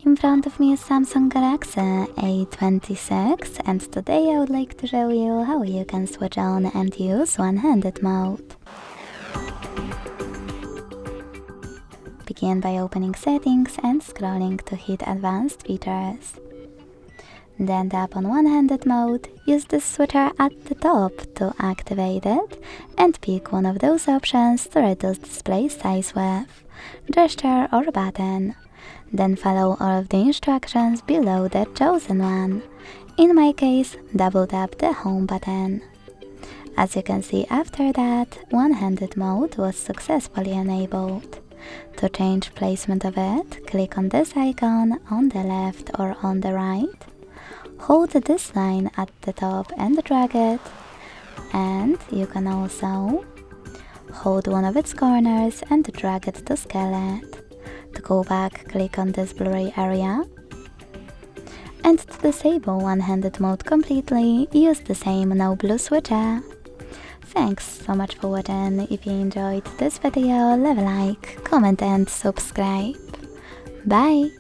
In front of me is Samsung Galaxy A26 and today I would like to show you how you can switch on and use one-handed mode. Begin by opening settings and scrolling to hit advanced features. Then tap on one-handed mode, use the switcher at the top to activate it and pick one of those options to reduce display size with, gesture or button. Then follow all of the instructions below the chosen one. In my case, double tap the home button. As you can see, after that, one-handed mode was successfully enabled. To change placement of it, click on this icon on the left or on the right. Hold this line at the top and drag it. And you can also hold one of its corners and drag it to scale it. To go back, click on this blurry area. And to disable one-handed mode completely, use the same no blue switcher. Thanks so much for watching. If you enjoyed this video, leave a like, comment and subscribe. Bye!